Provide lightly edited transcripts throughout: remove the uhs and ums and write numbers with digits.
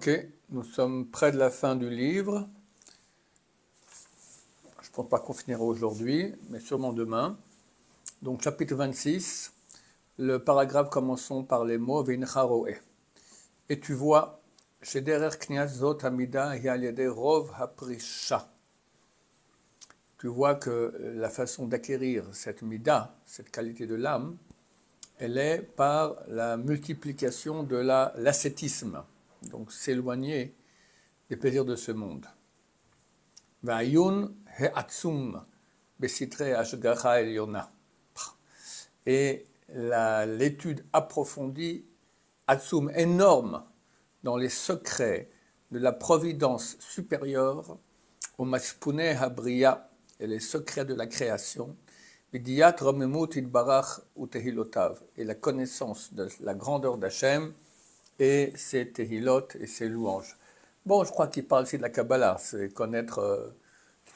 Ok, nous sommes près de la fin du livre. Je ne pense pas qu'on finira aujourd'hui, mais sûrement demain. Donc chapitre 26, le paragraphe commençons par les mots « V'incha ro'eh ». Et tu vois, chez derer kniat zot hamida hi al yedei rov haprisha. Tu vois que la façon d'acquérir cette mida, cette qualité de l'âme, elle est par la multiplication de l'ascétisme, donc s'éloigner des plaisirs de ce monde. Va'ayun he'atzum besitre hashgacha elyona. Et l'étude approfondie, atzum, énorme, dans les secrets de la providence supérieure, au mashpuneh habriya, et les secrets de la création, vidiyat romemut idbarach utehilotav, et la connaissance de la grandeur d'Hachem et ses tehilot et ses louanges. Bon, je crois qu'il parle aussi de la Kabbalah, c'est connaître,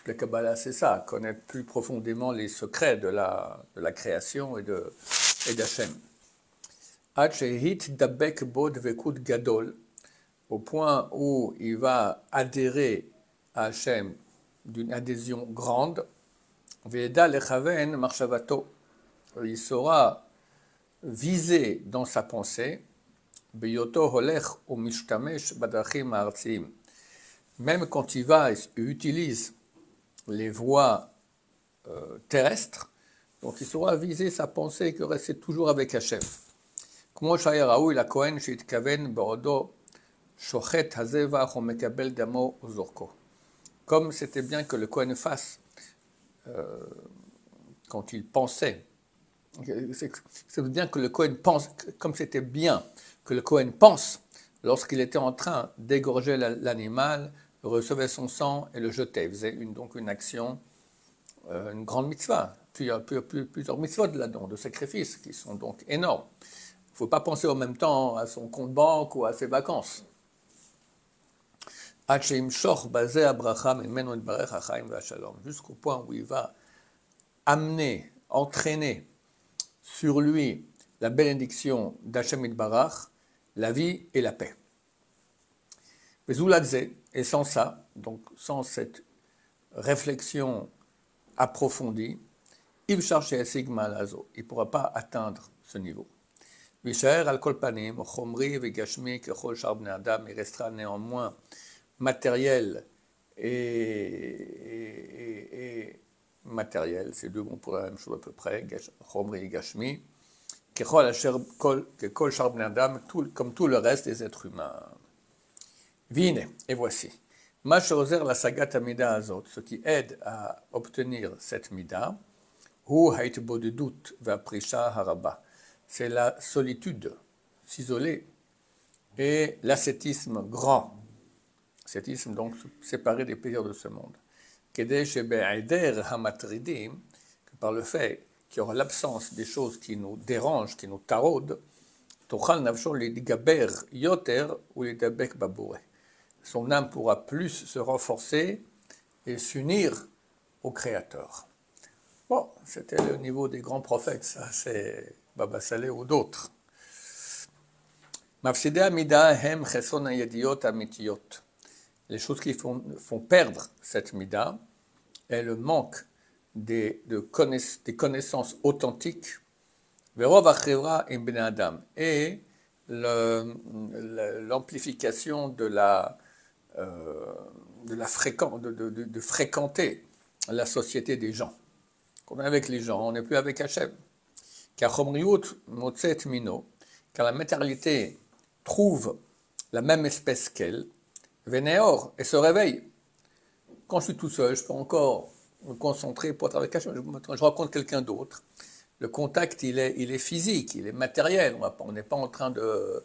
la Kabbalah c'est ça, connaître plus profondément les secrets de la création et d'Hachem. Ad shehit dabek bod vekut gadol, au point où il va adhérer à Hachem d'une adhésion grande, Veda lechaven marshavato, il saura viser dans sa pensée, Beyoto holech ou mishtamesh badrachim ha'artzim, même quand il va et utilise les voies terrestres, donc il saura viser sa pensée et que rester toujours avec Hachem. Como shaya raoui la Kohen sheitkaven beodo shochet hazevach ou mekabel damo uzorko. Comme c'était bien que le Kohen fasse quand il pensait, c'est bien que le Kohen pense, comme c'était bien que le Kohen pense lorsqu'il était en train d'égorger l'animal, recevait son sang et le jetait. Il faisait donc une action, une grande mitzvah, plusieurs mitzvot là-dedans, de sacrifices qui sont donc énormes. Il ne faut pas penser en même temps à son compte banque ou à ses vacances. Jusqu'au point où il va amener, entraîner sur lui la bénédiction d'Hachem Itbarach, la vie et la paix. Et sans ça, donc sans cette réflexion approfondie, il ne pourra pas atteindre ce niveau. Il restera néanmoins matériel et matériel, c'est deux mots pour la même chose à peu près, chomri et gashmi, comme tout le reste des êtres humains. Vine, et voici. La sagat amida azot, ce qui aide à obtenir cette mida, c'est la solitude, s'isoler, et l'ascétisme grand. Ascétisme donc séparé des plaisirs de ce monde. Que par le fait qu'il y aura l'absence des choses qui nous dérangent, qui nous taraudent, son âme pourra plus se renforcer et s'unir au Créateur. Bon, c'était le niveau des grands prophètes, ça c'est Baba Saleh ou d'autres. Les choses qui font perdre cette mida est le manque des connaissances authentiques et l'amplification de fréquenter la société des gens. Comme avec les gens, on n'est plus avec Hachem. Car la matérialité trouve la même espèce qu'elle, Vénéor, et se réveille. Quand je suis tout seul, je peux encore me concentrer pour être avec Hachem. Je rencontre quelqu'un d'autre. Le contact, il est physique, il est matériel. On n'est pas en train de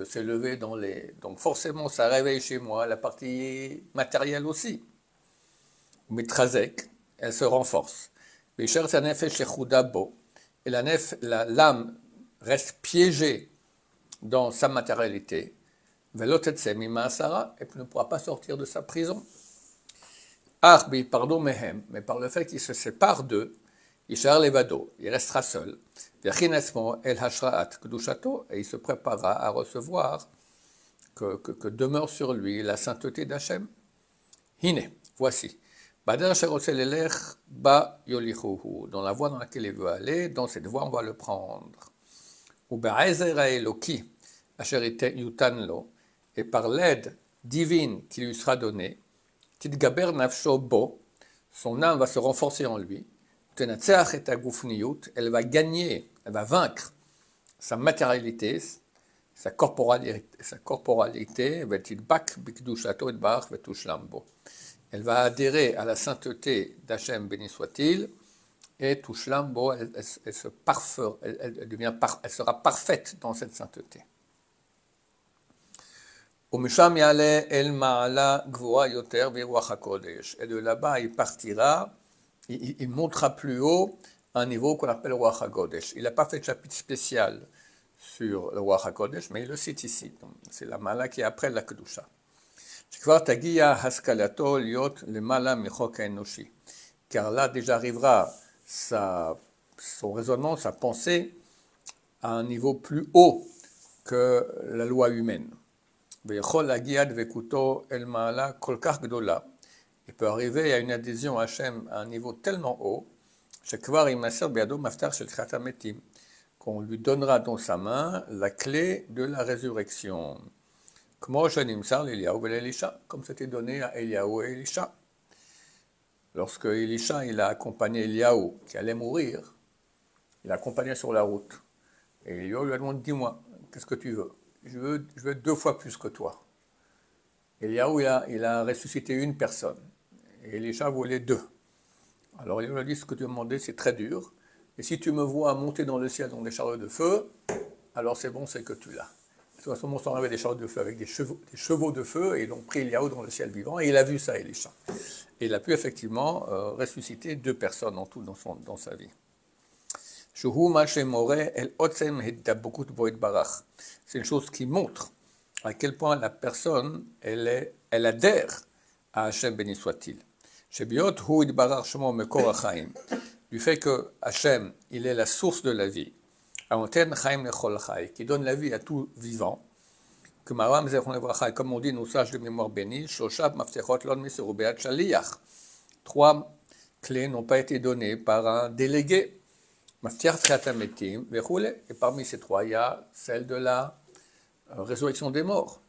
s'élever dans les... Donc forcément, ça réveille chez moi la partie matérielle aussi. Mais Trazek, elle se renforce. Et l'âme reste piégée dans sa matérialité. Et puis ne pourra pas sortir de sa prison. Mais par le fait qu'il se sépare d'eux, il restera seul. Et il se préparera à recevoir que demeure sur lui la sainteté d'Hachem. Hine, voici. Bader Sherotzel Elech Ba Yolichuhu, dans la voie dans laquelle il veut aller, dans cette voie on va le prendre. Ou Be'ezer Eloki, Asher Yutan Lo, et par l'aide divine qui lui sera donnée, Tidgaber Nafsho Bo, son âme va se renforcer en lui, Tenatzeach et Agufniyut, elle va gagner, elle va vaincre sa matérialité, sa corporalité, elle va adhérer à la sainteté d'Hachem, béni soit-il, et Touchlambo, elle sera parfaite dans cette sainteté. Et de là-bas, il partira, il montera plus haut un niveau qu'on appelle Ruach HaKodesh. Il n'a pas fait de chapitre spécial sur le Ruach HaKodesh, mais il le cite ici. C'est la Mala qui est après la Kedusha. Car là déjà arrivera son raisonnement, sa pensée, à un niveau plus haut que la loi humaine. Il peut arriver à une adhésion à Hachem à un niveau tellement haut qu'on lui donnera dans sa main la clé de la résurrection. Comme c'était donné à Eliyahu et Elisha. Lorsque Elisha il a accompagné Eliyahu qui allait mourir, il l'a accompagné sur la route. Et Eliyahu lui a demandé, dis-moi, qu'est-ce que tu veux? Je veux 2 fois plus que toi. Eliyahu il a ressuscité une personne. Et Elisha voulait 2. Alors il lui a dit, ce que tu as demandé, c'est très dur. Et si tu me vois monter dans le ciel dans des chariots de feu, alors c'est bon, c'est que tu l'as. À ce moment, on avait des chariots de feu avec des chevaux de feu, et ils ont pris Eliyahu dans le ciel vivant, et il a vu ça, Elisha. Et il a pu effectivement ressusciter 2 personnes en tout dans sa vie. C'est une chose qui montre à quel point la personne, elle adhère à Hachem, béni soit-il. Du fait que Hachem, il est la source de la vie, qui donne la vie à tout vivant, comme on dit, nos sages de mémoire bénis, 3 clés n'ont pas été données par un délégué. Et parmi ces 3, il y a celle de la résurrection des morts.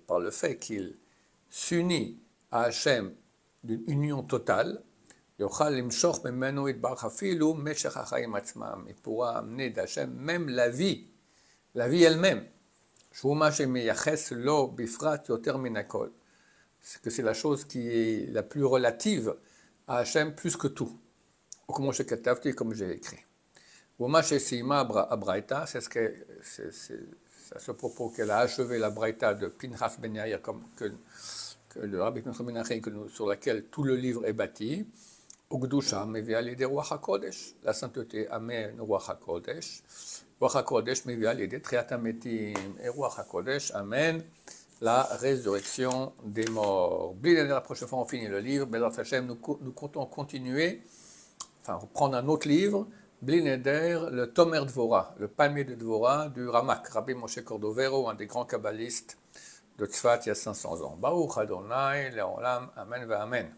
Par le fait qu'il s'unit à Hachem d'une union totale, il pourra amener d'Hachem même la vie elle-même. C'est que c'est la chose qui est la plus relative à Hachem plus que tout. Comme j'ai écrit. C'est à ce propos qu'elle a achevé la Braïta de Pinchas Ben Yair, que le Rabbi Pinchas Ben Yair, sur laquelle tout le livre est bâti. La sainteté amène Ruach HaKodesh. Ruach HaKodesh et Ruach HaKodesh amène la résurrection des morts. La prochaine fois on finit le livre. Bezrat Hashem, nous comptons continuer, reprendre un autre livre, Bli Neder, le Tomer Dvorah, le palmier de Dvorah du Ramak, Rabbi Moshe Cordovero, un des grands kabbalistes de Tzfat il y a 500 ans. Baruch Adonai, Leolam, Amen, Amen.